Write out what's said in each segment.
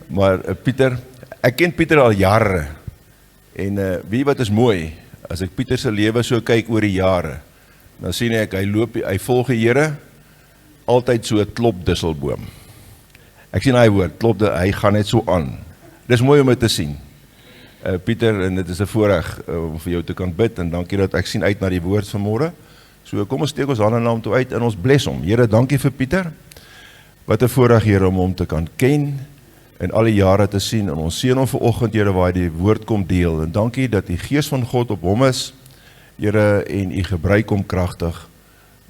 Maar Pieter, ek ken Pieter al jare. En weet wat is mooi? As ek Pieter se lewe so kyk oor die jare, dan sien ek, hy volg die Here, altyd so 'n klop disselboom. Ek sien hy woord, hy gaan net so aan. Dis mooi om dit te sien. Pieter, en dit is 'n voorreg om vir jou te kan bid, en dankie dat ek sien uit na die woord vanmôre. So kom ons steek ons hande na hom toe uit, en ons bless hom. Here, dankie vir Pieter. Wat 'n voorreg, Here, om hom te kan ken, en al die jare te sien, en ons seën hom vanoggend, Here, waar hy die woord kom deel, en dankie dat die Gees van God op hom is, Here, en u gebruik hom kragtig,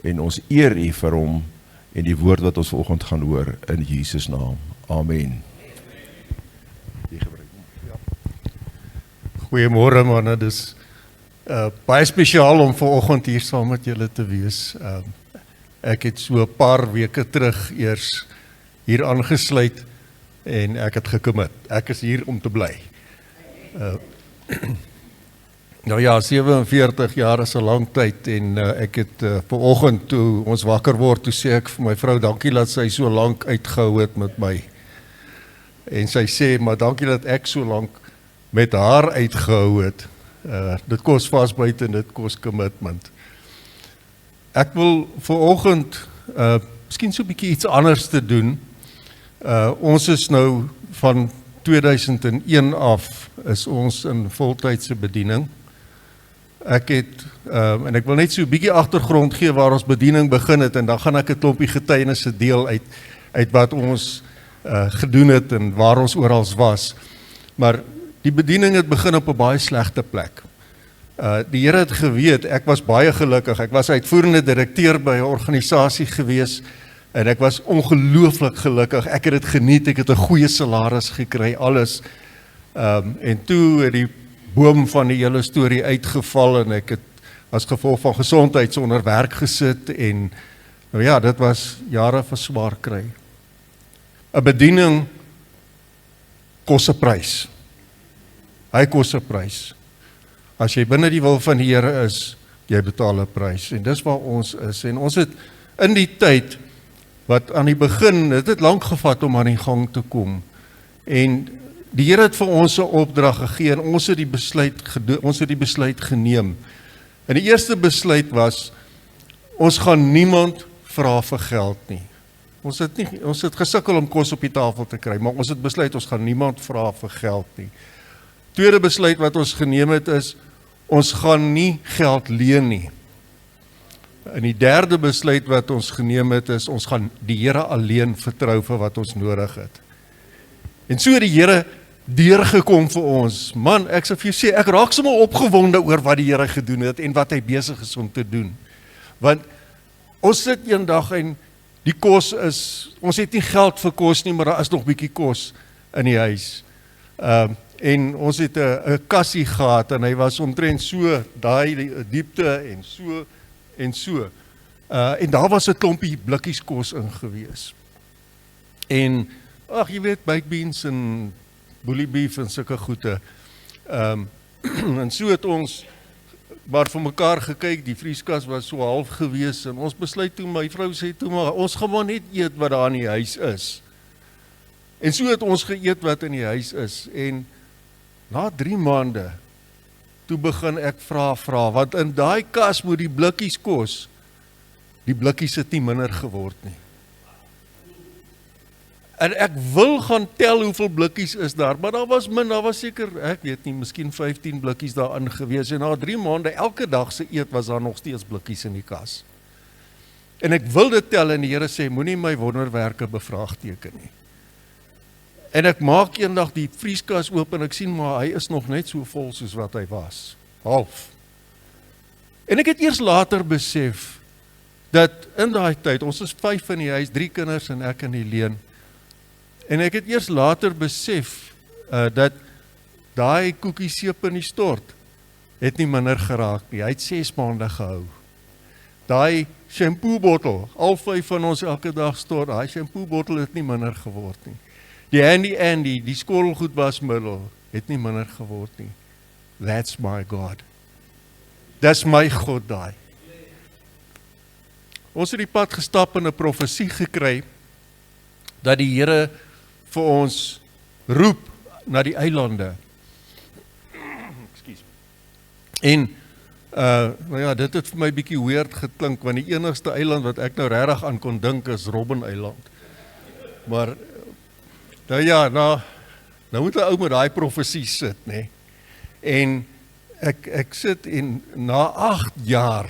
en ons eer u vir hom, en die woord wat ons vanoggend gaan hoor, in Jesus naam. Amen. Goeiemôre manne, dis baie spesiaal om vanoggend hier saam met julle te wees. Ek het so 'n paar weke terug eers hier aangesluit en ek het gekommit. Ek is hier om te bly. Nou ja, 47 jaar is 'n lang tyd en ek het vanoggend toe ons wakker word, toe sê ek vir my vrou, dankie dat sy so lank uitgehou het met my. En sy sê, maar dankie dat ek so lank met haar uitgehou het. Dit kos vasbyt en dit kos commitment. Ek wil vanoggend miskien so 'n bietjie iets anders te doen. Ons is nou van 2001 af is ons in voltydse bediening. Ek het, en ek wil net so 'n bietjie agtergrond gee waar ons bediening begin het, en dan gaan ek 'n klompie getuienisse deel uit wat ons gedoen het en waar ons oral was. Maar die bediening het begin op 'n baie slegte plek. Die Here het geweet, ek was baie gelukkig. Ek was uitvoerende direkteur by 'n organisasie gewees en ek was ongelooflik gelukkig. Ek het dit geniet, ek het 'n goeie salaris gekry, alles. En toe het die boom van die hele storie uitgeval en ek het as gevolg van gesondheid sonder werk gesit en nou ja, dit was jare van swaar kry. 'n Bediening kos 'n prys. Hy kos 'n prys. As jy binne die wil van die Here is, jy betaal 'n prys. En dis waar ons is. En ons het in die tyd, wat aan die begin, het het lank gevat om aan die gang te kom. En die Here het vir ons 'n opdrag gegee en ons het die besluit geneem. En die eerste besluit was, ons gaan niemand vra vir geld nie. Ons het gesukkel om kos op die tafel te kry, maar ons het besluit, ons gaan niemand vra vir geld nie. Tweede besluit wat ons geneem het is, ons gaan nie geld leen nie. En die derde besluit wat ons geneem het is, ons gaan die Here alleen vertrou vir wat ons nodig het. En so het die Here deurgekom vir ons. Man, ek sal vir jou sê, ek raak sommer opgewonde oor wat die Here gedoen het en wat hy besig is om te doen. Want ons sit eendag en die kos is, ons het nie geld vir kos nie, maar daar is nog bietjie kos in die huis. En ons het 'n kassie gehad en hy was omtrent so daai diepte en so en so. En daar was 'n klompie blikkies kos in gewees. En ag, jy weet, baked beans en bully beef en sulke goede. En so het ons maar vir mekaar gekyk, die vrieskas was so half gewees en ons besluit toe, my vrou sê toe maar, ons gaan maar net eet wat daar in die huis is. En so het ons geëet wat in die huis is en na 3 maande, toe begin ek vra, want in daai kas moet die blikkies kos, die blikkies het nie minder geword nie. En ek wil gaan tel hoeveel blikkies is daar, maar daar was min, daar was seker, ek weet nie, miskien 15 blikkies daarin gewees, en na 3 maande, elke dag se eet was daar nog steeds blikkies in die kas. En ek wil dit tel en die Here sê, moenie my wonderwerke bevraagteken nie. En ek maak eendag die vrieskas oop en ek sien maar hy is nog net so vol soos wat hy was. Half. En ek het eers later besef dat in daai tyd, ons is 5 in die huis, 3 kinders en ek in die leen. En ek het eers later besef dat daai koekieseep in die stort het nie minder geraak nie. Hy het 6 maande gehou. Daai shampoo bottel, al 5 van ons elke dag stort, daai shampoo bottel het nie minder geword nie. Die Handy Andy, die skorrelgoedwasmiddel, het nie minder geword nie. That's my God. Dis my God daai. Ons het die pad gestap en 'n profesie gekry, dat die Here vir ons roep na die eilande. Ekskuus. En nou ja, dit het vir my bietjie weird geklink, want die enigste eiland wat ek nou regtig aan kon dink is Robben Eiland. Maar nou ja, nou moet 'n ou met daai profesie sit, nê. En ek sit en na 8 jaar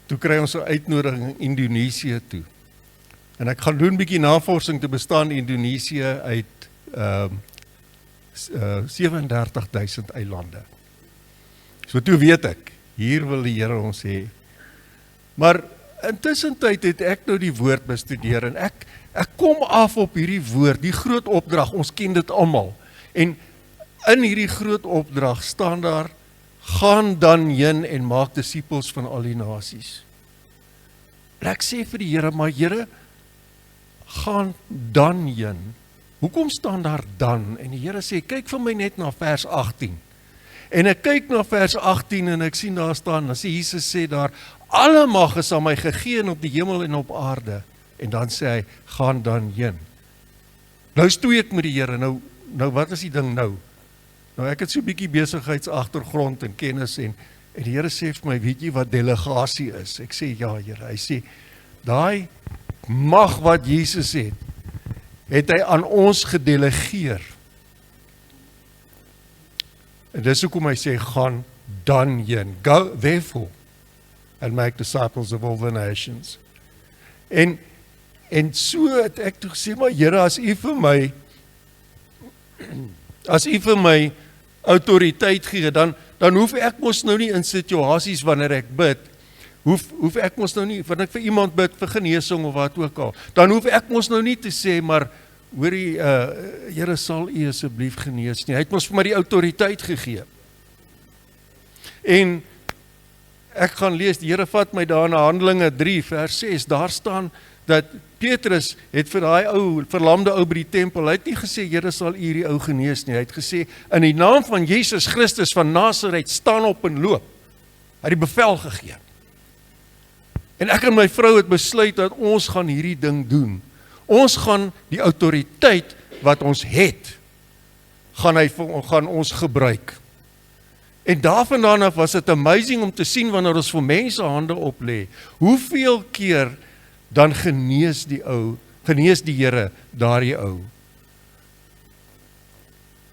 toe kry ons 'n uitnodiging in Indonesië toe. En ek gaan doen 'n bietjie navorsing te bestaan Indonesië uit 37.000 eilande. So toe weet ek, hier wil die Here ons hê. Maar intussen tyd het ek nou die woord bestudeer en ek kom af op hierdie woord, die groot opdrag, ons ken dit almal. En in hierdie groot opdrag staan daar, gaan dan heen en maak disippels van al die nasies. En ek sê vir die Here, maar Here, gaan dan heen. Hoekom staan daar dan? En die Here sê, kyk vir my net na vers 18. En ek kyk na vers 18 en ek sien daar staan, dan sê Jesus sê daar, alle mag is aan my gegee op die hemel en op aarde. En dan sê hy, gaan dan heen. Nou stoei ek met die Here, nou wat is die ding nou? Nou ek het so 'n bietjie besigheidsagtergrond en kennis en die Here sê vir my, weet jy wat delegasie is? Ek sê, ja Here, hy sê, daai mag wat Jesus het hy aan ons gedelegeer. En dis hoekom hy sê, gaan dan heen. Go therefore and make disciples of all the nations. En so het ek toe gesê, maar Here, as U vir my autoriteit gee, dan hoef ek mos nou nie in situasies wanneer ek bid, hoef ek mos nou nie, wanneer ek vir iemand bid vir genesing of wat ook al, dan hoef ek mos nou nie te sê, maar hoorie, Here, sal U asseblief genees nie. Hy het mos vir my die autoriteit gegee. En ek gaan lees, die Here vat my daar na Handelinge 3 vers 6, daar staan dat Petrus het vir daai ou verlamde ou by die tempel, hy het nie gesê, Here, sal U hierdie ou genees nie, hy het gesê, in die naam van Jesus Christus van Nazareth, staan op en loop. Hy het die bevel gegee. En ek en my vrou het besluit dat ons gaan hierdie ding doen. Ons gaan die autoriteit wat ons het, gaan ons gebruik. En daarvandaan af was dit amazing om te sien wanneer ons vir mense hande oplê, hoeveel keer dan genees die Here daardie ou.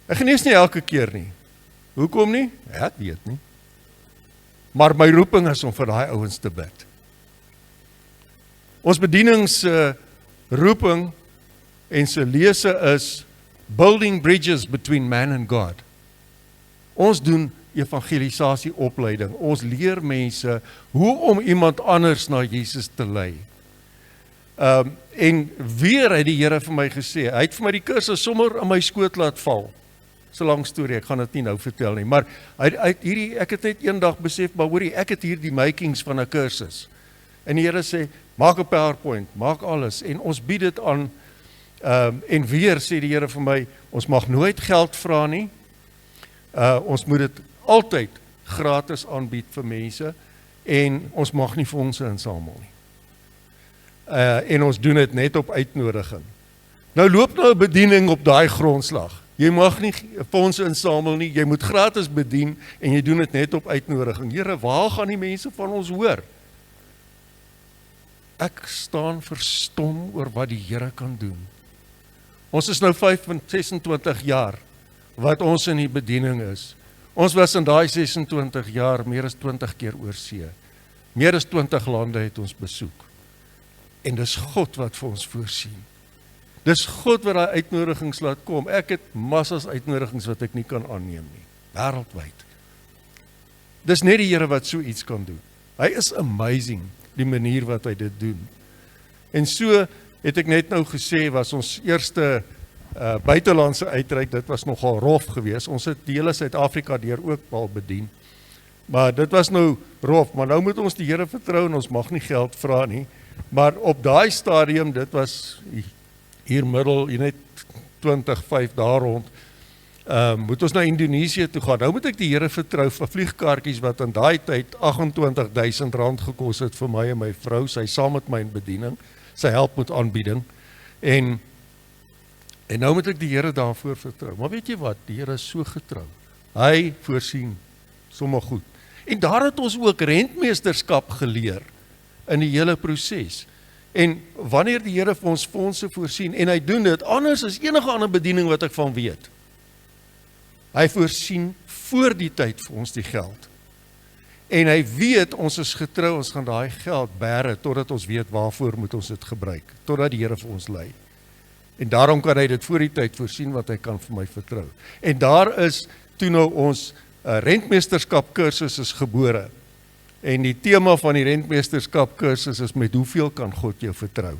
Hy genees nie elke keer nie. Hoekom nie? Ek weet nie. Maar my roeping is om vir daai ouens te bid. Ons bedienings roeping en se lese is building bridges between man and God. Ons doen evangelisasie opleiding. Ons leer mense hoe om iemand anders na Jesus te lei. En weer het die Here vir my gesê, hy het vir my die kursus sommer in my skoot laat val. So lang storie, ek gaan dit nie nou vertel nie, maar ek het net eendag besef, maar hoorie, ek het hier die makings van 'n kursus. En die Here sê, maak 'n PowerPoint, maak alles, en ons bied dit aan, en weer sê die Here vir my, ons mag nooit geld vra nie, ons moet dit altyd gratis aanbied vir mense, en ons mag nie fondse insamel nie. En ons doen dit net op uitnodiging. Nou loop nou 'n bediening op daai grondslag. Jy mag nie fondse insamel nie, jy moet gratis bedien, en jy doen dit net op uitnodiging. Here, waar gaan die mense van ons hoor? Ek staan verstom oor wat die Here kan doen. Ons is nou 26 jaar wat ons in die bediening is. Ons was in daai 26 jaar meer as 20 keer oor see. Meer as 20 lande het ons besoek. En dis God wat vir ons voorsien. Dis God wat daai uitnodigings laat kom. Ek het massas uitnodigings wat ek nie kan aanneem nie, wêreldwyd. Dis net die Here wat so iets kan doen. Hy is amazing, die manier wat hy dit doen. En so het ek net nou gesê, was ons eerste buitelandse uitreik, dit was nogal rof geweest. Ons het die hele Suid-Afrika deur ook al bedien. Maar dit was nou rof, maar nou moet ons die Here vertrou en ons mag nie geld vra nie. Maar op daai stadium, dit was hier middel, net 25 daar rond, moet ons na Indonesië toe gaan. Nou moet ek die Here vertrou vir vliegkaartjies wat in daai tyd R28.000 gekos het vir my en my vrou, sy saam met my in bediening, sy help met aanbieding, en En nou moet ek die Here daarvoor vertrou. Maar weet jy wat, die Here is so getrou. Hy voorsien sommer goed. En daar het ons ook rentmeesterskap geleer in die hele proses. En wanneer die Here vir ons fondse voorsien, en hy doen dit anders as enige ander bediening wat ek van weet. Hy voorsien voor die tyd vir ons die geld. En hy weet ons is getrou, ons gaan daai geld bære totdat ons weet waarvoor moet ons dit gebruik, totdat die Here vir ons lei. En daarom kan hy dit voor die tyd voorsien wat hy kan vir my vertrou. En daar is toe nou ons rentmeesterskap kursus is gebore. En die tema van die rentmeesterskap kursus is met hoeveel kan God jou vertrou.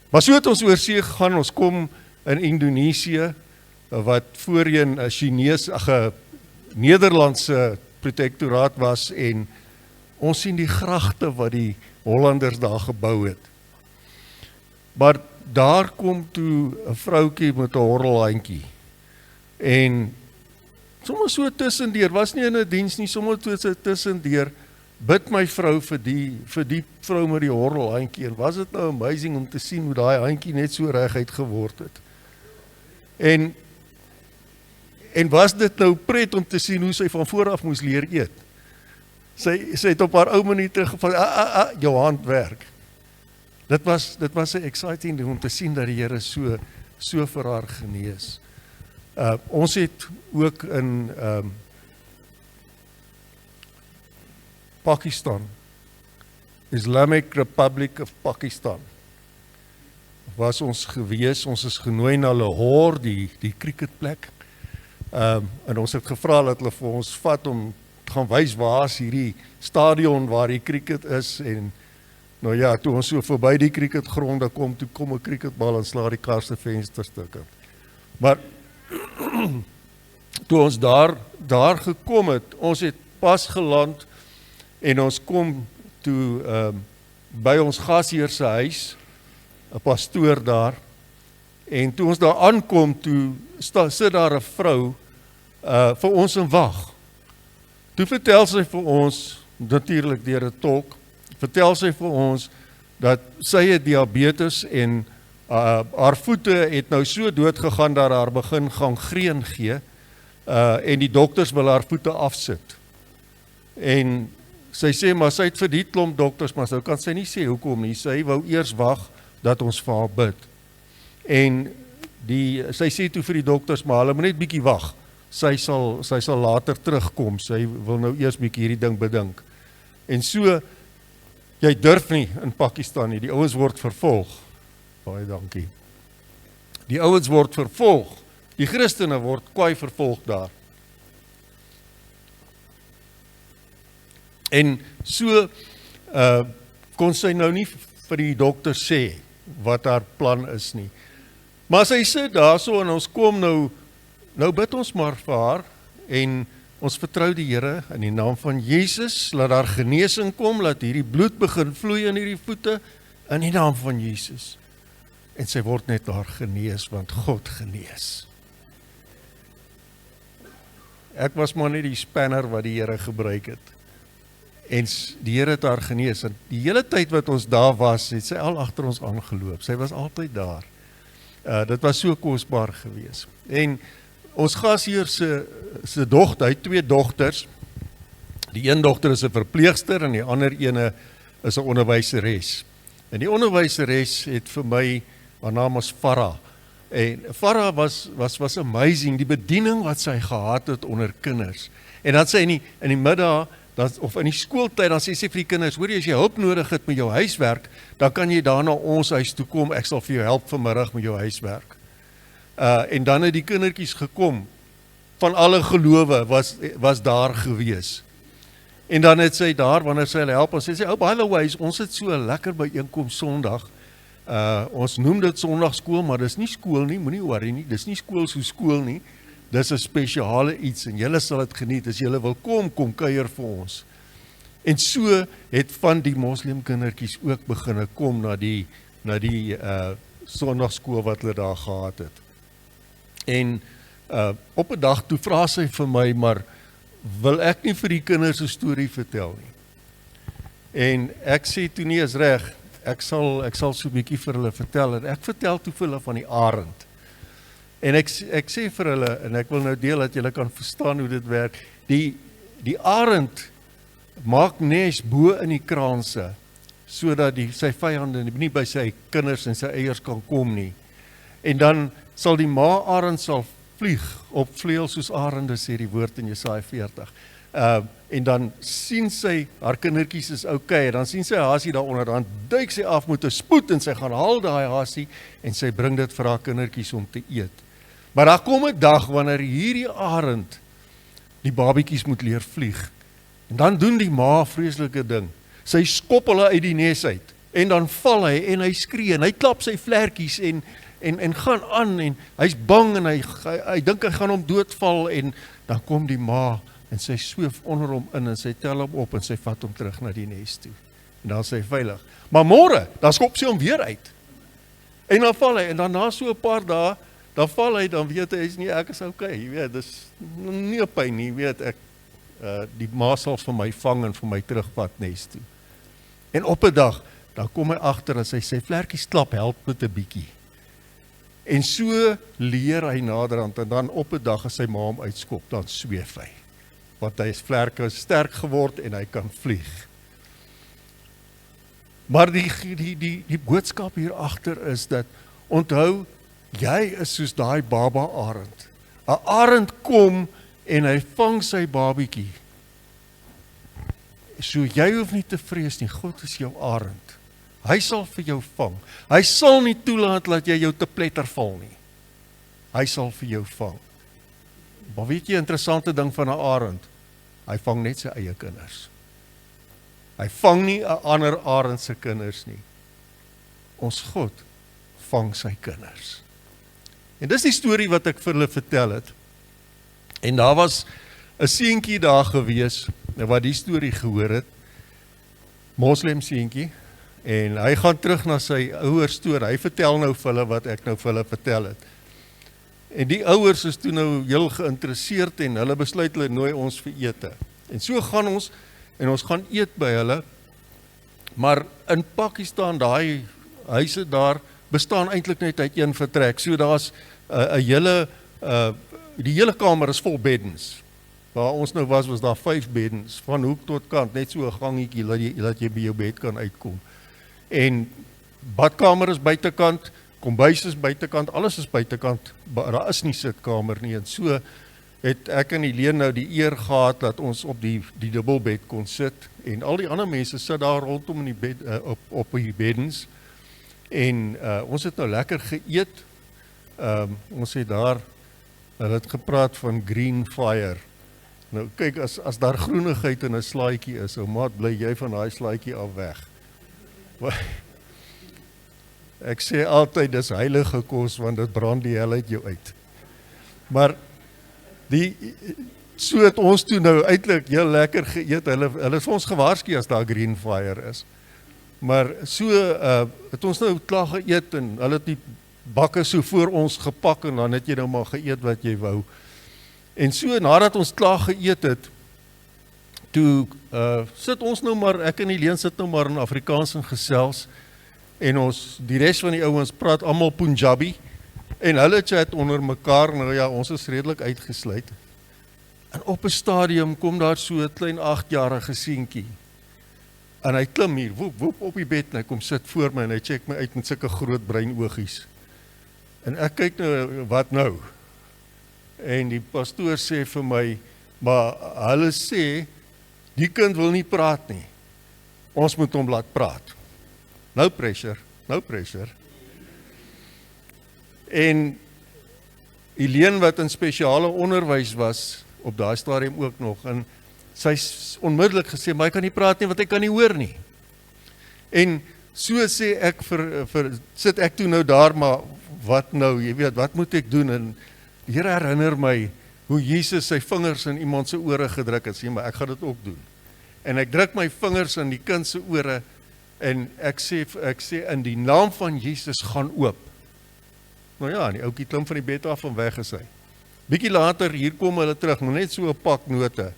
Maar so het ons oor see gegaan, ons kom in Indonesië, wat voorheen 'n Nederlandse protektoraat was, en ons sien die gragte wat die Hollanders daar gebou het. Maar daar kom toe 'n vroukie met 'n horrelhandjie, en sommer so tussendeur, was nie in 'n diens nie, sommer so tussendeur, bid my vrou vir die vrou met die horrelhandjie, en was dit nou amazing om te sien hoe daai handjie net so reguit geword het. En was dit nou pret om te sien hoe sy van vooraf moes leer eet. Sy het op haar ou manier teruggeval, jou hand werk. Dit was 'n exciting ding om te sien dat die Here so vir haar genees. Ons het ook in Pakistan, Islamic Republic of Pakistan, was ons gewees, ons is genooi na Lahore, die cricketplek, en ons het gevra dat hulle vir ons vat om te gaan wys waar is hierdie stadion waar die cricket is, en nou ja, toe ons so verby die cricketgronde kom, toe kom 'n cricketbal en sla die kar se vensterstukke. Maar toe ons daar gekom het, ons het pas geland, en ons kom toe by ons gasheer se huis, 'n pastoor daar, en toe ons daar aankom, toe sit daar 'n vrou vir ons in wag. Toe vertel sy vir ons, natuurlik deur 'n tolk, vertel sy vir ons dat sy het diabetes, en haar voete het nou so dood gegaan dat haar begin gangreen gee, en die dokters wil haar voete afsit. En sy sê, maar sy het vir die klomp dokters, maar so kan sy nie sê hoekom nie, sy wou eers wag dat ons vir haar bid. En sy sê toe vir die dokters, maar hulle moet net bietjie wag, sy sal later terugkom, sy wil nou eers bietjie hierdie ding bedink. En so, jy durf nie in Pakistan nie, die ouens word vervolg. Baie dankie. Die ouens word vervolg, die Christene word kwaai vervolg daar. En so kon sy nou nie vir die dokter sê wat haar plan is nie. Maar sy sit daar so, en ons kom nou bid ons maar vir haar, en ons vertrou die Here in die naam van Jesus, laat daar genesing kom, laat hierdie bloed begin vloei in hierdie voete, in die naam van Jesus. En sy word net daar genees, want God genees. Ek was maar net die spanner wat die Here gebruik het. En die Here het haar genees, en die hele tyd wat ons daar was, het sy al agter ons aangeloop, sy was altyd daar. Dit was so kosbaar gewees. En ons gasheer se dogter, hy het 2 dogters, die een dogter is 'n verpleegster, en die ander ene is 'n onderwyseres. En die onderwyseres het vir my, haar naam is Farah, en Farah was amazing, die bediening wat sy gehad het onder kinders. En dan sy in die middag, of in die skooltyd, dan sê sy vir die kinders, hoor jy, as jy hulp nodig het met jou huiswerk, dan kan jy daar na ons huis toe kom, ek sal vir jou help vanmiddag met jou huiswerk. En dan het die kindertjies gekom, van alle gelowe was daar gewees. En dan het sy daar, wanneer sy hulle help, en sy sê, by the way, ons het so 'n lekker byeenkoms Sondag, ons noem dit Sondagskool, maar dis nie skool nie, moenie worry nie, dis nie skool so skool nie, dis 'n spesiale iets, en julle sal dit geniet, as julle wil kom kuier vir ons. En so het van die moslimkindertjies ook begin kom na die Sondagskool wat hulle daar gehad het. En op 'n dag toe vra sy vir my, maar wil ek nie vir die kinders 'n storie vertel nie? En ek sê toe, nie is reg, ek sal so 'n bietjie vir hulle vertel, en ek vertel toe vir hulle van die arend. En ek sê vir hulle, en ek wil nou deel dat julle kan verstaan hoe dit werk, die arend maak nes bo in die kraanse, sodat sy vyande nie by sy kinders en sy eiers kan kom nie. En dan sal die ma-arend sal vlieg op vleuels soos arende, sê die woord in Jesaja 40. En dan sien sy, haar kindertjies is okay, en dan sien sy 'n hasie daaronder, dan duik sy af met 'n spoed, en sy gaan haal daai hasie, en sy bring dit vir haar kindertjies om te eet. Maar daar kom 'n dag, wanneer hierdie arend die babietjies moet leer vlieg, en dan doen die ma 'n vreeslike ding, sy skop hulle uit die nes uit, en dan val hy, en hy skree, en hy klap sy vlekkies, en gaan aan, en hy's bang, en hy dink hy gaan hom doodval, en dan kom die ma, en sy swoof onder hom in, en sy tel hom op, en sy vat hom terug na die nes toe, en dan is hy veilig. Maar môre, dan skop sy hom weer uit, en dan val hy, en dan na so 'n paar dae, dan val hy, dan weet hy, ek is okay, jy weet, dis nie 'n pyn nie, weet ek, die ma sal vir my vang, en vir my terugvat nes toe. En op 'n dag, dan kom hy agter, en sy sê, vlekkies klap, help met 'n bietjie. En so leer hy naderhand, en dan op 'n dag as sy ma hom uitskop, dan sweef hy. Want hy is vlerke sterk geword, en hy kan vlieg. Maar die boodskap hier agter is dat, onthou, jy is soos daai baba arend. 'n Arend kom, en hy vang sy babietjie. So jy hoef nie te vrees nie, God is jou arend. Hy sal vir jou vang. Hy sal nie toelaat dat jy jou te pletter val nie. Hy sal vir jou vang. Maar weet jy, 'n interessante ding van 'n arend, hy vang net sy eie kinders. Hy vang nie 'n ander arend se kinders nie. Ons God vang sy kinders. En dis die storie wat ek vir hulle vertel het. En daar was 'n seentjie daar gewees, wat die storie gehoor het, moslem seentjie, en hy gaan terug na sy ouers toe, en hy vertel nou vir hulle wat ek nou vir hulle vertel het. En die ouers is toe nou heel geïnteresseerd, en hulle besluit hulle nooi ons vir ete. En so gaan ons, en ons gaan eet by hulle, maar in Pakistan, daai huise daar, bestaan eintlik net uit een vertrek, so daar's 'n hele, die hele kamer is vol beddens. Waar ons nou was daar 5 beddens, van hoek tot kant, net so 'n gangetjie, dat jy by jou bed kan uitkom. En badkamer is buitekant, kombuis is buitekant, alles is buitekant, daar is nie sitkamer nie, en so het ek en Helene nou die eer gehad, dat ons op die dubbelbed kon sit, en al die ander mense sit daar rondom in die bed, op die beddens, en ons het nou lekker geëet, ons het daar, hulle het gepraat van green fire. Nou kyk, as daar groenigheid in 'n slaaitjie is, ou maat, bly jy van daai slaaitjie af weg. Ek sê altyd, dis heilige kos, want dit brand die hel uit jou uit. Maar so het ons toe nou eintlik heel lekker geëet. Hulle is vir ons gewaarsku as daar green fire is. Maar so het ons nou klaar geëet, en hulle het die bakke so voor ons gepak, en dan het jy nou maar geëet wat jy wou. En so, nadat ons klaar geëet het, toe sit ons nou maar, ek en Helene sit nou maar in Afrikaans en gesels, en ons, die res van die ouens praat almal Punjabi, en hulle chat onder mekaar, nou ja, ons is redelik uitgesluit. En op 'n stadium kom daar so 'n klein 8-jarige seentjie, en hy klim hier, woep, woep, op die bed, en hy kom sit voor my, en hy check my uit met sulke groot bruin oogies. En ek kyk nou, wat nou? En die pastoor sê vir my, maar hulle sê, die kind wil nie praat nie. Ons moet hom laat praat. No pressure, no pressure. En Helene, wat in spesiale onderwys was, op daai stadium ook nog, en sy onmiddellik gesê, maar hy kan nie praat nie, want hy kan nie hoor nie. En so sê ek, sit ek toe nou daar, maar wat nou, jy weet, wat moet ek doen? En die Here herinner my, hoe Jesus sy vingers in iemand se ore gedruk het, sê, maar ek gaan dit ook doen. En ek druk my vingers in die kind se ore, en ek sê, in die naam van Jesus gaan oop. Nou ja, die ouetjie klim van die bed af en weg is hy. Bietjie later, hier kom hulle terug, maar net so 'n pak note.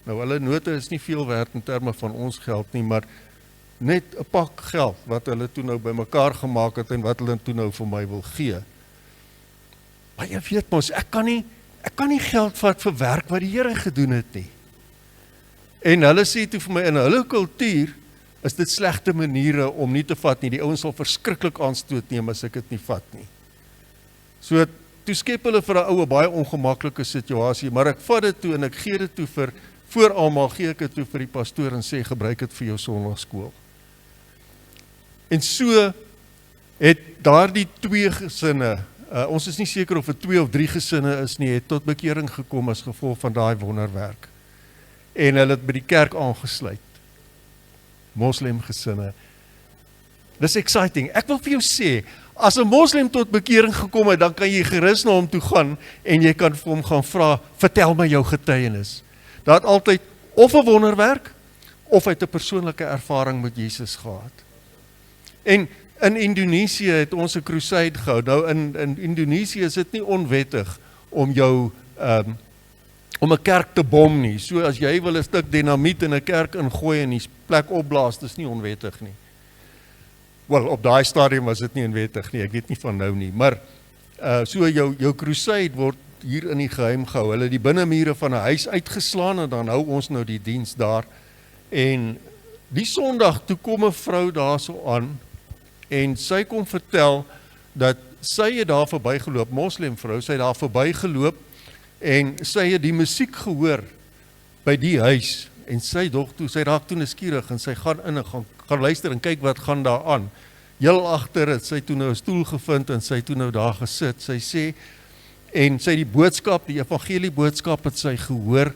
Nou, hulle note is nie veel werd in terme van ons geld nie, maar net 'n pak geld wat hulle toe nou bymekaar gemaak het en wat hulle toe nou vir my wil gee. Maar jy weet mos, ek kan nie geld vat vir werk wat die Here gedoen het nie. En hulle sê toe vir my, in hulle kultuur is dit slegte maniere om nie te vat nie. Die ouens sal verskriklik aanstoot neem as ek dit nie vat nie. So, toe skep hulle vir 'n oue baie ongemaklike situasie, maar ek vat dit toe en ek gee dit toe voor almal gee ek dit toe vir die pastoor en sê, gebruik dit vir jou sonndagskool. En so het daardie 2 gesinne, ons is nie seker of het 2 of 3 gesinne is nie, het tot bekering gekom as gevolg van daai wonderwerk. En hulle het by die kerk aangesluit. Moslem gesinne. Dis exciting. Ek wil vir jou sê, as 'n moslim tot bekering gekom het, dan kan jy gerus na hom toe gaan en jy kan vir hom gaan vra, vertel my jou getuienis. Daar het altyd of 'n wonderwerk of uit 'n persoonlike ervaring met Jesus gehad. En in Indonesië het ons 'n crusade gehou. Nou in Indonesië is dit nie onwettig om jou om 'n kerk te bom nie. So as jy wil 'n stuk dinamiet in 'n kerk ingooi en die plek opblaas, dis nie onwettig nie. Wel, op daai stadium was dit nie onwettig nie. Ek weet nie van nou nie, maar so jou crusade word hier in die geheim gehou. Hulle het die binnemure van 'n huis uitgeslaan en dan hou ons nou die diens daar. En die Sondag toe kom 'n vrou daarso aan en sy kom vertel dat sy het daar verbygeloop, moslimvrou, sy het daar verbygeloop en sy het die musiek gehoor by die huis en sy raak toe nuuskierig en sy gaan in en gaan luister en kyk wat gaan daar aan. Heel agter het sy toe nou 'n stoel gevind en sy toe nou daar gesit. Sy sê en sy die boodskap, die evangelie boodskap het sy gehoor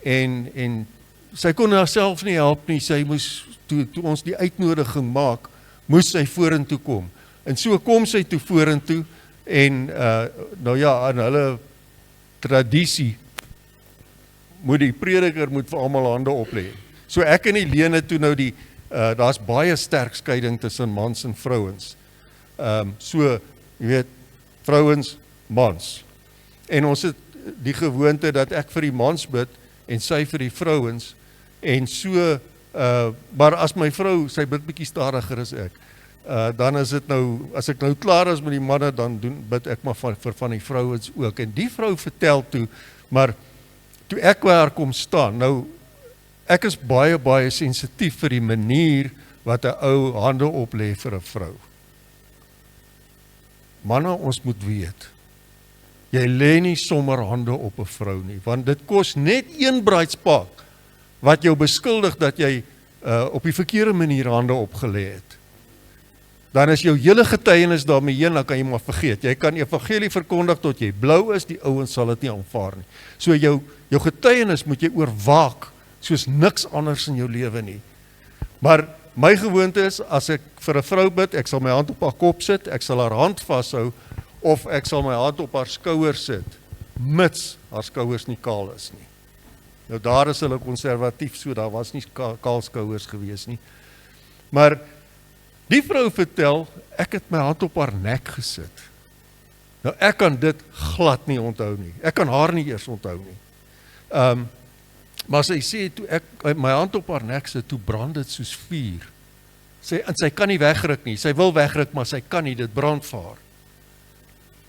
en sy kon haarself nie help nie. Sy moes toe ons die uitnodiging maak, moes sy vorentoe kom. En so kom sy toe vorentoe en nou ja, aan hulle tradisie moet die prediker vir almal hande oplê. So ek en Helene toe nou daar's baie sterk skeiding tussen mans en vrouens. So, jy weet, vrouens, mans. En ons het die gewoonte dat ek vir die mans bid en sy vir die vrouens. En so, maar as my vrou, sy bid bietjie stadiger as ek, dan is dit nou, as ek nou klaar is met die manne, dan bid ek maar vir van die vrouens ook. En die vrou vertel toe, maar toe ek by haar kom staan, nou, ek is baie sensitief vir die manier wat 'n ou hande oplê vir 'n vrou. Manne, ons moet weet, jy lê nie sommer hande op 'n vrou nie, want dit kos net een braaitspak wat jou beskuldig dat jy op die verkeerde manier hande opgelê het. Dan is jou hele getuienis daarmee heen, dan kan jy maar vergeet. Jy kan evangelie verkondig tot jy blou is, die ouens sal dit nie aanvaar nie. So jou getuienis moet jy oorwaak, soos niks anders in jou lewe nie. Maar my gewoonte is, as ek vir 'n vrou bid, ek sal my hand op haar kop sit, ek sal haar hand vashou, of ek sal my hand op haar skouers sit, mits haar skouers nie kaal is nie. Nou daar is hulle konservatief, so daar was nie kaal skouers gewees nie. Maar die vrou vertel, ek het my hand op haar nek gesit. Nou ek kan dit glad nie onthou nie. Ek kan haar nie eers onthou nie. Maar sy sê, toe ek my hand op haar nek sit, toe brand dit soos vuur. En sy kan nie wegruk nie. Sy wil wegruk, maar sy kan nie, dit brand vir haar.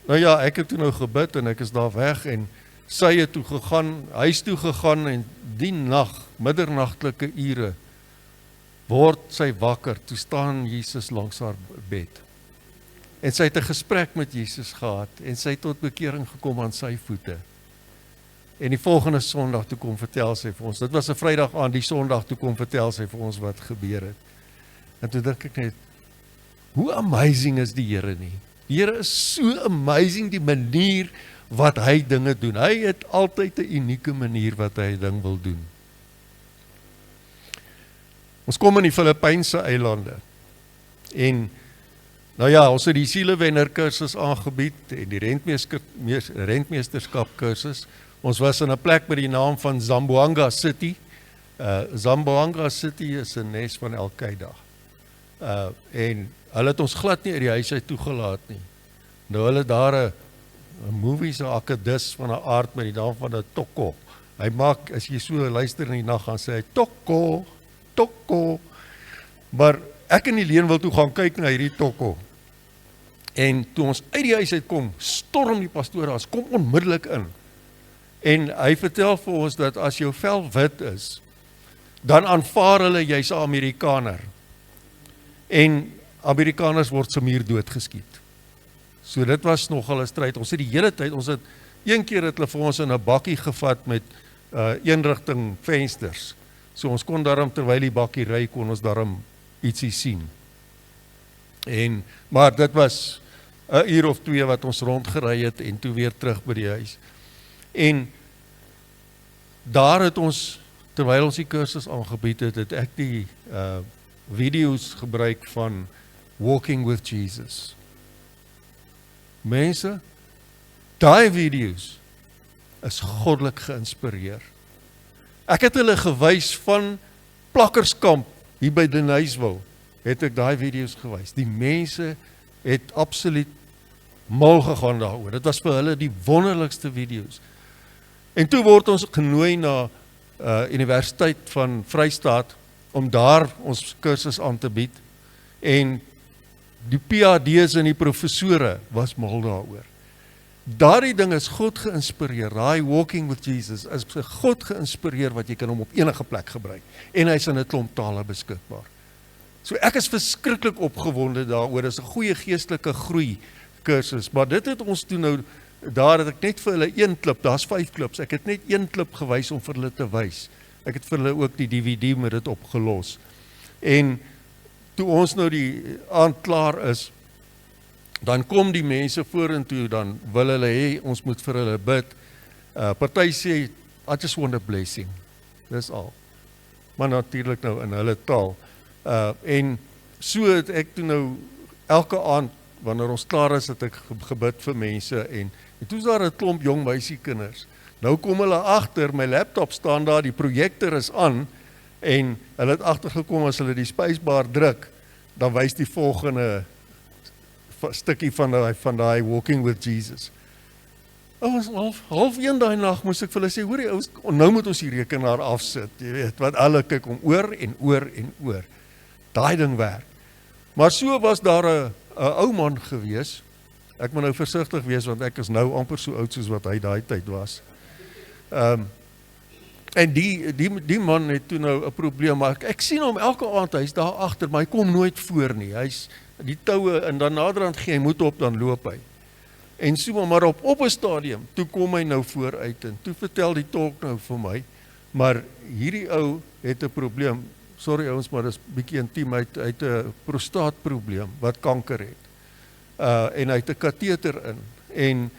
Nou ja, ek het toe nou gebid en ek is daar weg en sy het toe gegaan, huis toe gegaan en die nag, middernagtelike ure, word sy wakker, toe staan Jesus langs haar bed. En sy het 'n gesprek met Jesus gehad en sy het tot bekering gekom aan sy voete. En die volgende Sondag toe kom vertel sy vir ons, dit was 'n Vrydag aand, die Sondag toe kom vertel sy vir ons wat gebeur het. En toe dink ek net, hoe amazing is die Here nie? Die Here is so amazing die manier wat hy dinge doen. Hy het altyd 'n unieke manier wat hy 'n ding wil doen. Ons kom in die Filippynse eilande en nou ja, ons het die sielewenner kursus aangebied en die rentmeesterskap kursus. Ons was in 'n plek met die naam van Zamboanga City. Zamboanga City is 'n nes van Al-Qaeda. En hulle het ons glad nie uit die huis uit toegelaat nie. Nou hulle daar 'n movie, so 'n akkedis van 'n aard met die naam van 'n Toko. Hy maak, as jy so luister in die nag, gaan sê hy Toko, Toko. Maar ek en Helene wil toe gaan kyk na hierdie tokkel. En toe ons uit die huis uitkom, storm die pastoor, ons kom onmiddellik in. En hy vertel vir ons dat as jou vel wit is, dan aanvaar hulle jy's 'n Amerikaner. En Amerikaners word sommer doodgeskiet. So dit was nogal 'n stryd. Ons het die hele tyd, een keer het hulle vir ons in 'n bakkie gevat met eenrigting vensters. So ons kon daarom terwyl die bakkie ry, kon ons daarom ietsie sien. Maar dit was 'n uur of 2 wat ons rondgery het en toe weer terug by die huis. En daar het ons, terwyl ons die kursus aangebied het, het ek die video's gebruik van Walking with Jesus. Mense, daai video's is goddelik geïnspireer. Ek het hulle gewys van plakkerskamp hier by Denysville, het ek daai video's gewys. Die mense het absoluut mal gegaan daaroor. Dit was vir hulle die wonderlikste video's. En toe word ons genooi na Universiteit van Vrystaat om daar ons kursus aan te bied. En die PhD's en die professore was mal daaroor. Daardie ding is God geïnspireer. Daai Walking with Jesus is God geïnspireer wat jy kan hom op enige plek gebruik. En hy's in 'n klomp tale beskikbaar. So ek is verskriklik opgewonde daaroor. Dit is 'n goeie geestelike groei kursus. Maar dit het ons toe nou, daar het ek net vir hulle 1 klip, daar's 5 klips. Ek het net 1 klip gewys om vir hulle te wys. Ek het vir hulle ook die DVD met dit opgelos. En toe ons nou die aand klaar is, dan kom die mense vorentoe, dan wil hulle hê, ons moet vir hulle bid. Party sê, I just want a blessing. Dis al. Maar natuurlik nou in hulle taal. En so het ek toe nou, elke aand, wanneer ons klaar is, het ek gebid vir mense, en toe is daar 'n klomp jong meisiekinders. Nou kom hulle agter, my laptop staan daar, die projektor is aan, en hulle het agtergekom as hulle die spacebar druk, dan wys die volgende stukkie van daai Walking with Jesus. Ons half 1 daai nag moes ek vir hulle sê, hoorie ouens, nou moet ons die rekenaar afsit, jy weet, wat hulle kyk om oor en oor en oor. Daai ding werk. Maar so was daar 'n ou man gewees. Ek moet nou versigtig wees want ek is nou amper so oud soos wat hy daai tyd was. En die man het toe nou 'n probleem, maar ek sien hom elke aand, hy's daar agter, maar hy kom nooit voor nie. Hy's die toue en dan naderhand gee hy moed op, dan loop hy. En so maar op 'n stadium, toe kom hy nou vooruit en toe vertel die tolk nou vir my, maar hierdie ou het 'n probleem. Sorry ouens, maar dis bietjie intiem, hy het 'n prostaatprobleem wat kanker het. En hy het 'n kateter in.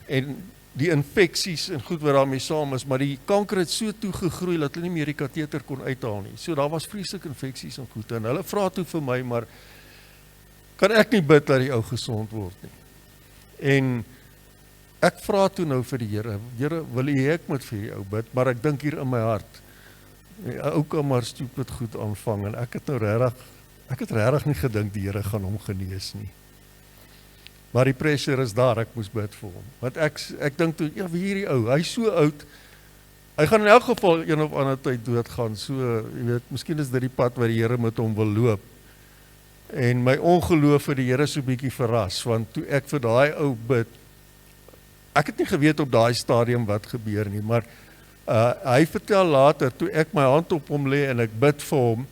En die infeksies en goed wat daarmee saam is, maar die kanker het so toegegroei dat hulle nie meer die kateter kon uithaal nie. So daar was vreeslike infeksies en goed. En hulle vra toe vir my, maar kan ek nie bid dat die ou gesond word nie? En ek vra toe nou vir die Here, Here, wil U ek moet vir die ou bid, maar ek dink hier in my hart, die ou kan maar stupid goed aanvang, en ek het regtig nie gedink die Here gaan hom genees nie. Maar die pressure is daar, ek moes bid vir hom. Want ek dink toe, ja, hierdie ou, hy is so oud, hy gaan in elk geval een of ander tyd doodgaan, so, jy weet, miskien is dit die pad waar die Here met hom wil loop. En my ongeloof vir die Here so bietjie verras, want toe ek vir daai ou bid, ek het nie geweet op daai stadium wat gebeur nie, maar hy vertel later, toe ek my hand op hom lê en ek bid vir hom,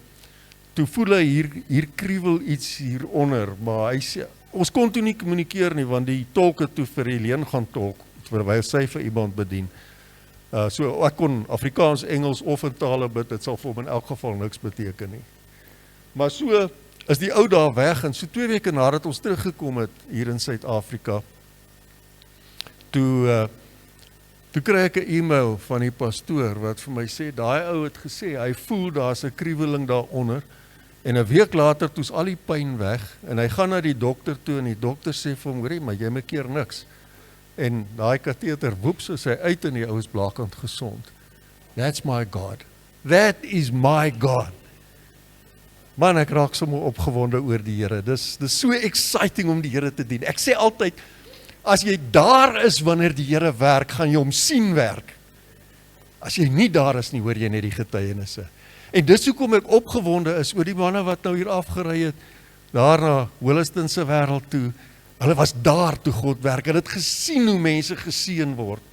toe voel hy hier kriewel iets hieronder, maar hy sê, ons kon toe nie kommunikeer nie, want die tolk het toe vir Helene gaan tolk, terwyl sy vir iemand bedien. So ek kon Afrikaans, Engels of in tale bid, dit sal vir hom in elk geval niks beteken nie. Maar so is die ou daar weg, en so 2 weke nadat ons teruggekom het hier in Suid-Afrika, toe kry ek 'n e-mail van die pastoor wat vir my sê, daai ou het gesê, hy voel daar's 'n kriweling daaronder, en 'n week later toe's al die pyn weg, en hy gaan na die dokter toe, en die dokter sê vir hom, hoorie, maar jy maak keer niks. En daai kateter, woeps, is hy uit en die ou is blakend gesond. That's my God. That is my God. Man, ek raak sommer opgewonde oor die Here. Dis so exciting om die Here te dien. Ek sê altyd, as jy daar is wanneer die Here werk, gaan jy hom sien werk. As jy nie daar is nie, hoor jy net die getuienisse. En dis hoekom ek opgewonde is oor die manne wat nou hier afgery het, daar na Williston se wêreld toe. Hulle was daar toe God werk. Hulle het gesien hoe mense geseën word.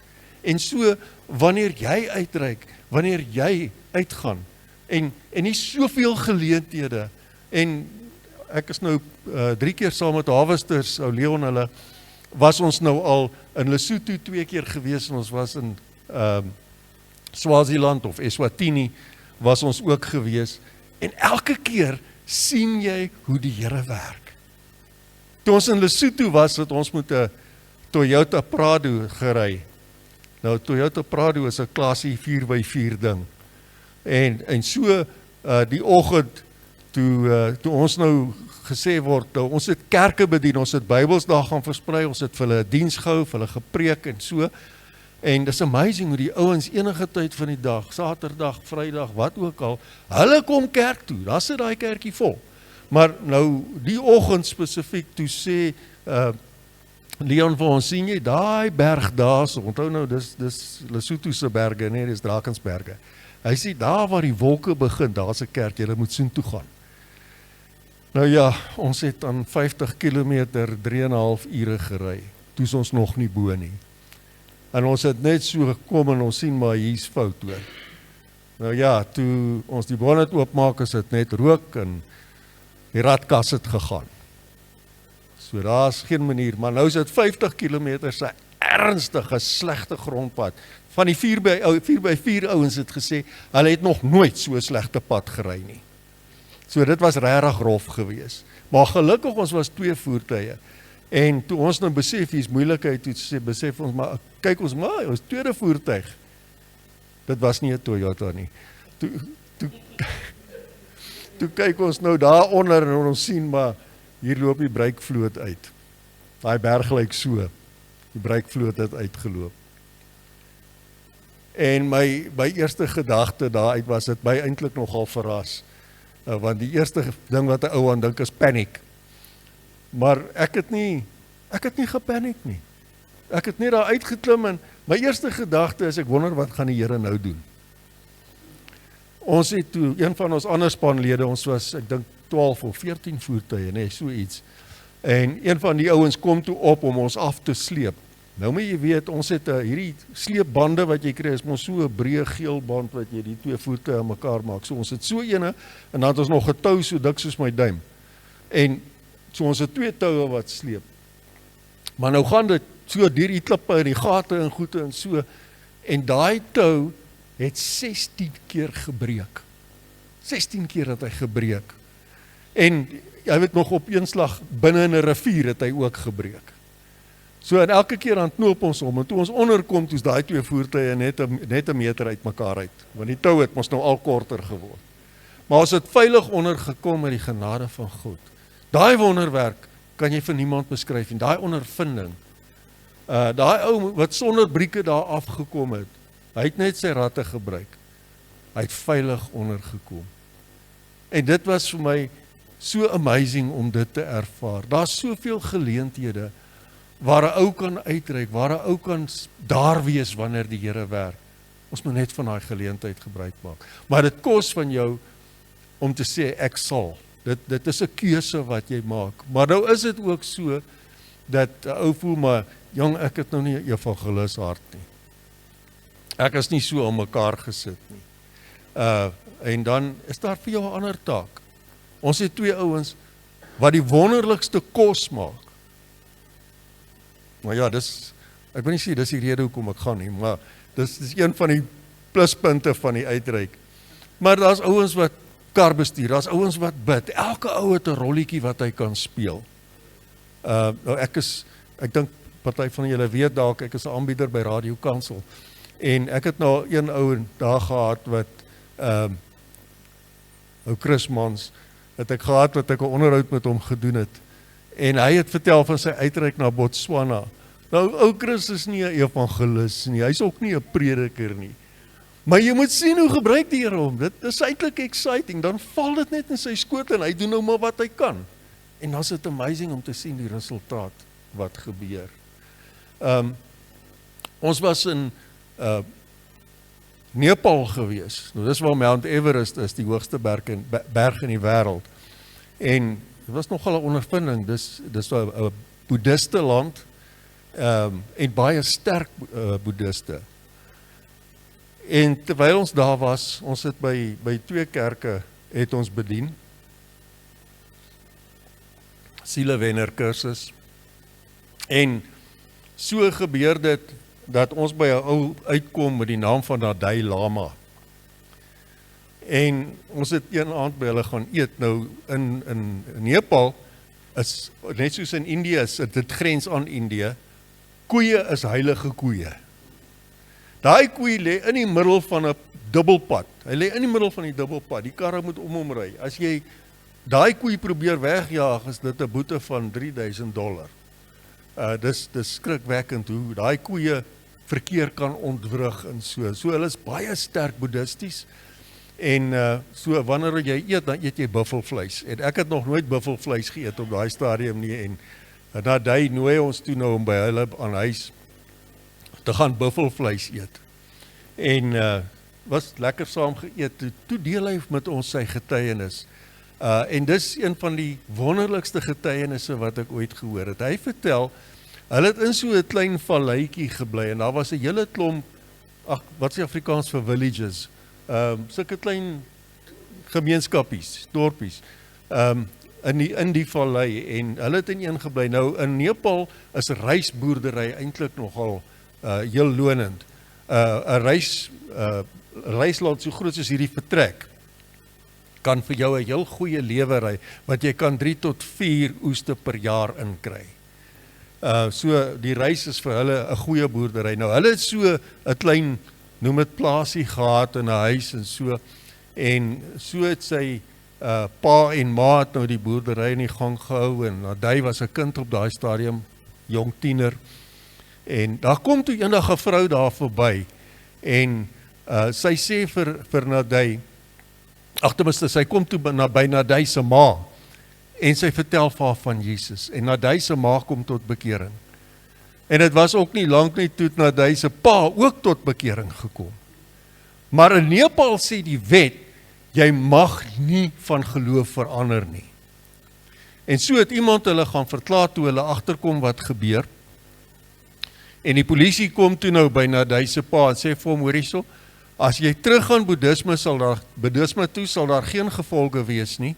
En so, wanneer jy uitreik, wanneer jy uitgaan, en nie soveel geleenthede, en ek is nou 3 keer saam met Harvesters, ou Leon, hulle, was ons nou al in Lesotho 2 keer gewees, en ons was in Swaziland of Eswatini, was ons ook gewees, en elke keer sien jy hoe die Here werk. Toe ons in Lesotho was, het ons met 'n Toyota Prado gery. Nou, Toyota Prado is 'n klasie 4x4 ding. En so, die oggend, toe ons nou gesê word, nou, ons het kerke bedien, ons het Bybels daar gaan versprei, ons het vir hulle 'n diens gehou, vir hulle gepreek en so. En dis amazing hoe die ouens enige tyd van die dag, Saterdag, Vrydag, wat ook al, hulle kom kerk toe, daar sit daai kerkie vol. Maar nou, die oggend spesifiek, toe sê Leon vir ons, sien jy, daai berg daar, so, onthou nou, dis Lesotho se berge, nee, dis Drakensberge. Hy sê, daar waar die wolke begin, daar is 'n kerk, jy moet soen toe gaan. Nou ja, ons het aan 50 kilometer 3,5 ure gery, toe is ons nog nie bo nie. En ons het net so gekom en ons sien maar hier's fout hoor. Nou ja, toe ons die bonnet oopmaak, is dit net rook en die radkas het gegaan. So daar's geen manier, maar nou is dit 50 kilometer se ernstige, slegte grondpad. Van die 4x4 ouens het gesê, hulle het nog nooit so slegte pad gery nie. So dit was regtig rof geweest. Maar gelukkig ons was 2 voertuie. En toe ons nou besef, hier's moeilikheid, toe sê besef ons maar, kyk ons maar, ons tweede voertuig. Dit was nie 'n Toyota nie. Toe kyk ons nou daaronder en ons sien maar, hier loop die breekvloot uit. Daai berg lyk so. Die breekvloot het uitgeloop. En my eerste gedagte daaruit was, dit my eintlik nogal verras. Want die eerste ding wat 'n ou aan dink is paniek. Maar ek het nie gepaniek nie. Ek het net daar uitgeklim en my eerste gedagte is, ek wonder wat gaan die Here nou doen. Ons het toe, een van ons ander spanlede, ons was, ek dink 12 of 14 voertuie, nee, so iets. En een van die ouens kom toe op om ons af te sleep. Nou moet jy weet, ons het hierdie sleepbande wat jy kry, is ons so 'n breë geel band wat jy die 2 voertuie aan mekaar maak. So ons het so ene, en dan het ons nog 'n tou so dik soos my duim. En so ons het 2 toue wat sleep. Maar nou gaan dit so deur die klippe en die gate en goede en so, en daai tou het 16 keer gebreek. 16 keer het hy gebreek. En jy weet nog op een slag binne in 'n rivier het hy ook gebreek. So en elke keer dan knoop ons om, en toe ons onderkom, toe is daai 2 voertuie net 'n meter uit mekaar uit, want die tou het ons nou al korter geword. Maar ons het veilig ondergekom met die genade van God. Daai wonderwerk kan jy vir niemand beskryf, en daai ondervinding, daai ou wat sonder brieke daar afgekom het, hy het net sy ratte gebruik, hy het veilig ondergekom. En dit was vir my so amazing om dit te ervaar. Daar's soveel geleenthede, waar 'n ou kan uitreik, waar 'n ou kan daar wees wanneer die Here werk. Ons moet net van daai geleentheid gebruik maak. Maar dit kos van jou om te sê, ek sal. Dit is 'n keuse wat jy maak. Maar nou is dit ook so, dat 'n ou voel, maar jong, ek het nou nie 'n evangelis hart nie. Ek is nie so aan mekaar gesit nie. En dan is daar vir jou 'n ander taak. Ons het 2 ouens, wat die wonderlikste kos maak. Maar ja, ek wil nie sê, dis die rede hoekom ek gaan nie, maar dis een van die pluspunte van die uitreik. Maar daar's ouens wat kar bestuur, daar's ouens wat bid, elke ou het 'n rolletjie wat hy kan speel. Nou ek dink, party van julle weet dalk, ek is 'n aanbieder by Radio Kansel, en ek het nou een ou daar gehad wat, ou Chris Mans, het ek gehad wat ek 'n onderhoud met hom gedoen het, en hy het vertel van sy uitreik na Botswana. Nou, ou Chris is nie 'n evangelis nie, hy's ook nie 'n prediker nie. Maar jy moet sien hoe gebruik die Here hom. Dit is eintlik exciting, dan val dit net in sy skoot en hy doen nou maar wat hy kan. En dan is dit amazing om te sien die resultaat wat gebeur. Ons was in Nepal gewees. Nou dis waar Mount Everest is, die hoogste berg in die wêreld. En dit was nogal 'n ondervinding. Dis 'n boeddhiste land en baie sterk boeddhiste. En terwyl ons daar was, ons het by 2 kerke het ons bedien. Sielewenner kursus. En so gebeur dit dat ons by 'n ou uitkom met die naam van Dalai Lama. En ons het een aand by hulle gaan eet. Nou in Nepal is net soos in Indië is dit grens aan Indië. Koeie is heilige koeie. Daai koei lê in die middel van 'n dubbelpad. Hy lê in die middel van die dubbelpad. Die karre moet om hom ry. As jy daai koei probeer wegjaag, is dit 'n boete van $3000. Dis skrikwekkend hoe daai koeie verkeer kan ontwrig en so. So hulle is baie sterk boeddhisties. En so wanneer jy eet, dan eet jy buffelvleis. En ek het nog nooit buffelvleis geëet op daai stadium nie. En Nadey nooi ons toe nou om by hulle aan huis te gaan buffelvleis eet. En was lekker saam geëet. Toe deel hy met ons sy getuienis. En dis een van die wonderlikste getuienisse wat ek ooit gehoor het. Hy vertel, hulle het in so 'n klein valleitjie gebly en daar was 'n hele klomp, wat is die Afrikaans vir villages? Sulke klein gemeenskapies, dorpies, in die vallei en hulle het in een gebly. Nou in Nepal is rysboerdery eintlik nogal heel lonend. 'n rysland so groot soos hierdie vertrek kan vir jou 'n heel goeie lewe ry, want jy kan 3 tot 4 oeste per jaar inkry. So die rys is vir hulle 'n goeie boerdery. Nou hulle het so 'n klein, noem dit plaasie gehad in 'n huis en so het sy pa en ma het nou die boerdery in die gang gehou en Nadey was 'n kind op daai stadium, jong tiener. En daar kom toe eendag 'n vrou daar verby en sy sê vir Nadey, sy kom toe by Nadey se ma en sy vertel vir haar van Jesus en Nadey se ma kom tot bekering. En dit was ook nie lank nie toe Nadey se pa ook tot bekering gekom. Maar in Nepal sê die wet, jy mag nie van geloof verander nie. En so het iemand hulle gaan verklaar toe hulle agterkom wat gebeur. En die polisie kom toe nou by Nadey se pa en sê vir hom, hoor hierso, as jy teruggaan boeddhisme toe, sal daar geen gevolge wees nie,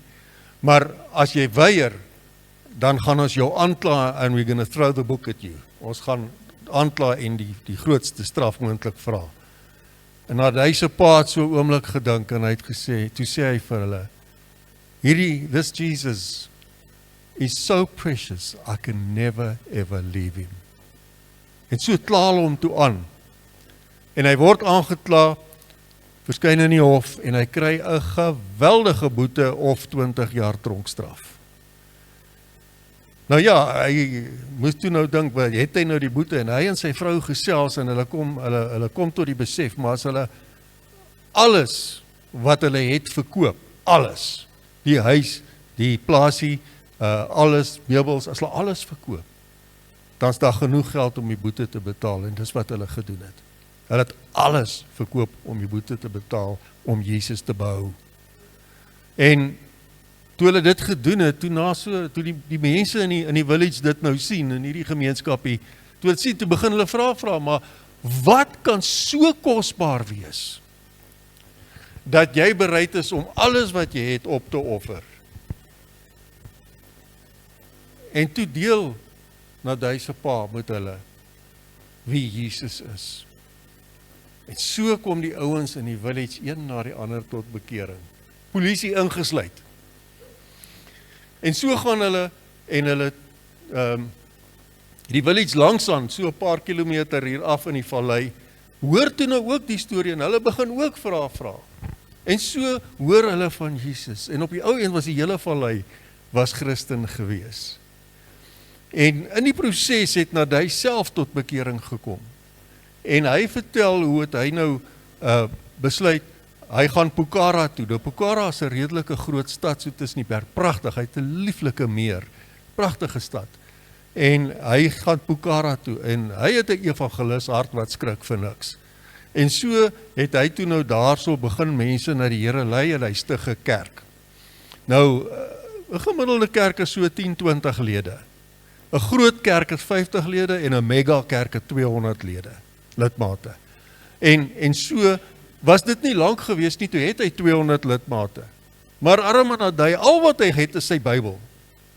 maar as jy weier, dan gaan ons jou aankla and we're going to throw the book at you. Ons gaan aankla en die grootste straf moontlik vra. En Nadey se pa het so 'n oomblik gedink en hy het gesê, toe sê hy vir hulle, this Jesus is so precious, I can never ever leave him. En so kla hulle hom toe aan. En hy word aangekla, verskyn in die hof en hy kry 'n geweldige boete of 20 jaar tronkstraf. Nou ja, hy moes toe nou dink, het hy nou die boete en hy en sy vrou gesels en hulle kom tot die besef, maar as hulle alles wat hulle het verkoop, alles, die huis, die plaasie, alles, meubels, as hulle alles verkoop, dan is daar genoeg geld om die boete te betaal en dis wat hulle gedoen het. Hulle het alles verkoop om die boete te betaal, om Jesus te behou. En toe hulle dit gedoen het, toe die mense in die village dit nou sien, in hierdie gemeenskapie, toe begin hulle vra, maar wat kan so kosbaar wees, dat jy bereid is om alles wat jy het op te offer? En toe deel Nadey se pa met hulle wie Jesus is. En so kom die ouens in die village een na die ander tot bekering. Polisie ingesluit. En so gaan hulle en hulle die village langsaan, so 'n paar kilometer hier af in die vallei, hoor toe nou ook die storie en hulle begin ook vra. En so hoor hulle van Jesus. En op die ou end was die hele vallei was Christen gewees. En in die proses het Nadey self tot bekering gekom. En hy vertel hoe het hy nou besluit, hy gaan Pokhara toe. Nou Pokhara is 'n redelike groot stad, so tussen die berg, pragtig, hy het 'n lieflike meer, pragtige stad. En hy gaan Pokhara toe, en hy het 'n evangelis hart wat skrik vir niks. En so het hy toe nou daarso begin mense na die Here lei en hy stig 'n kerk. Nou, 'n gemiddelde kerk is so 10-20 lede. 'n Groot kerk is 50 lede en 'n mega kerk het 200 lede, lidmate. En so was dit nie lank gewees nie, toe het hy 200 lidmate. Maar arme Nadai, al wat hy het is sy Bybel.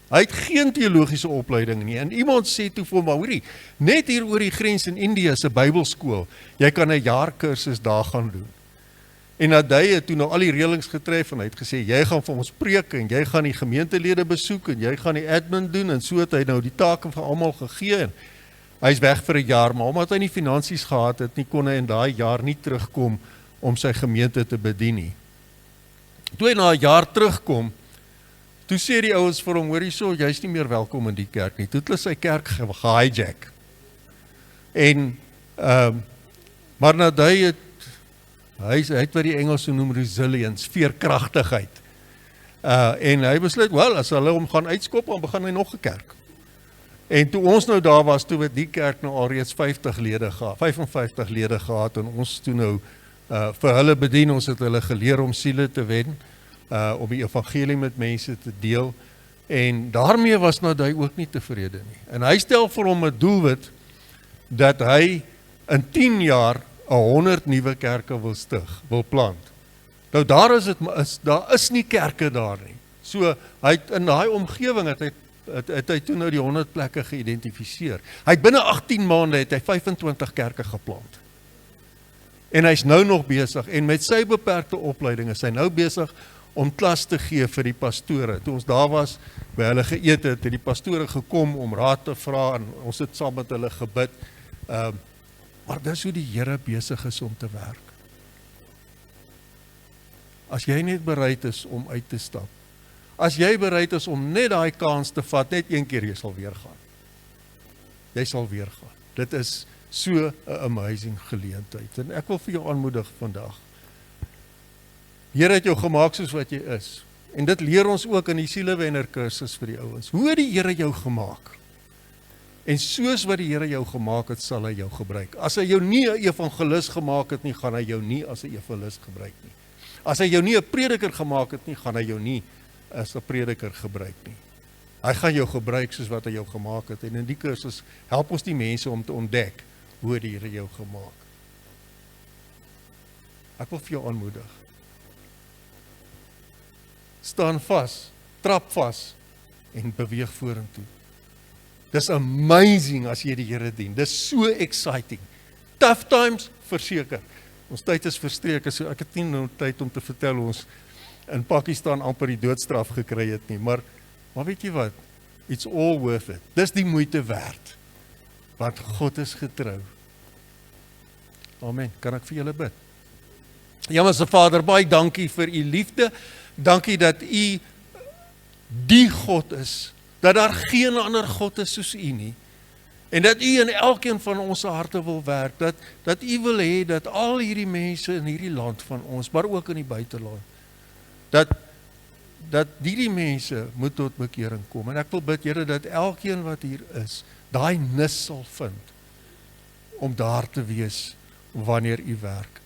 Hy het geen teologiese opleiding nie. En iemand sê toe vir hom, hoorie, net hier oor die grens in Indië is 'n Bybelskool. Jy kan 'n jaar kursus daar gaan doen. En Nadai het toe nou al die reëlings getref en hy het gesê, jy gaan vir ons preek en jy gaan die gemeentelede besoek en jy gaan die admin doen en so het hy nou die take vir almal gegee en hy is weg vir 'n jaar, maar omdat hy nie finansies gehad het nie, kon hy in daai jaar nie terugkom om sy gemeente te bedien nie. Toe hy na 'n jaar terugkom, toe sê die ouens vir hom, hoor hierso, jy's nie meer welkom in die kerk nie. Toe het hulle sy kerk gehijack. En maar Nadai het hy het wat die Engelse noem resilience, veerkragtigheid. En hy besluit, wel, as hulle hom gaan uitskop, dan begin hy nog 'n kerk. En toe ons nou daar was, toe het die kerk nou alreeds 55 lede gehad, en ons toe nou vir hulle bedien, ons het hulle geleer om siele te wen, om die evangelie met mense te deel, en daarmee was Nadai ook nie tevrede nie. En hy stel vir hom 'n doelwit, dat hy in 10 jaar 100 nuwe kerke wil stig, wil plant. Nou daar is nie kerke daar nie. So hy het in daai omgewing het hy toe nou die 100 plekke geïdentifiseer. Hy het binne 18 maande het hy 25 kerke geplant. En hy's nou nog besig en met sy beperkte opleiding is hy nou besig om klas te gee vir die pastore. Toe ons daar was, by hulle geëet het die pastore gekom om raad te vra en ons het saam met hulle gebid. Maar dis hoe die Here besig is om te werk. As jy net bereid is om uit te stap, as jy bereid is om net daai kans te vat, net een keer, jy sal weer gaan. Jy sal weer gaan. Dit is so 'n amazing geleentheid. En ek wil vir jou aanmoedig vandag. Here het jou gemaak soos wat jy is. En dit leer ons ook in die sielewenner kursus vir die ouens. Hoe het die Here jou gemaak? En soos wat die Here jou gemaak het, sal hy jou gebruik. As hy jou nie 'n evangelis gemaak het nie, gaan hy jou nie as 'n evangelis gebruik nie. As hy jou nie 'n prediker gemaak het nie, gaan hy jou nie as 'n prediker gebruik nie. Hy gaan jou gebruik soos wat hy jou gemaak het. En in die kursus help ons die mense om te ontdek hoe die Here jou gemaak. Ek wil vir jou aanmoedig. Staan vas, trap vas en beweeg vorentoe. Dis amazing as jy die Here dien. Dis so exciting. Tough times, verseker. Ons tyd is verstreek, so ek het nie nou tyd om te vertel hoe ons in Pakistan amper die doodstraf gekry het nie, maar weet jy wat? It's all worth it. Dis die moeite werd. Want God is getrou. Amen. Kan ek vir julle bid? Hemelse Vader, baie dankie vir u liefde. Dankie dat u die God is, dat daar geen ander God is soos u nie. En dat u in elkeen van ons harte wil werk, dat u wil hê dat al hierdie mense in hierdie land van ons, maar ook in die buiteland, dat hierdie mense moet tot bekering kom. En ek wil bid, Here, dat elkeen wat hier is, daai nis sal vind, om daar te wees, wanneer u werk.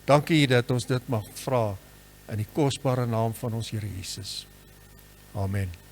Dankie dat ons dit mag vra, in die kosbare naam van ons Here Jesus. Amen.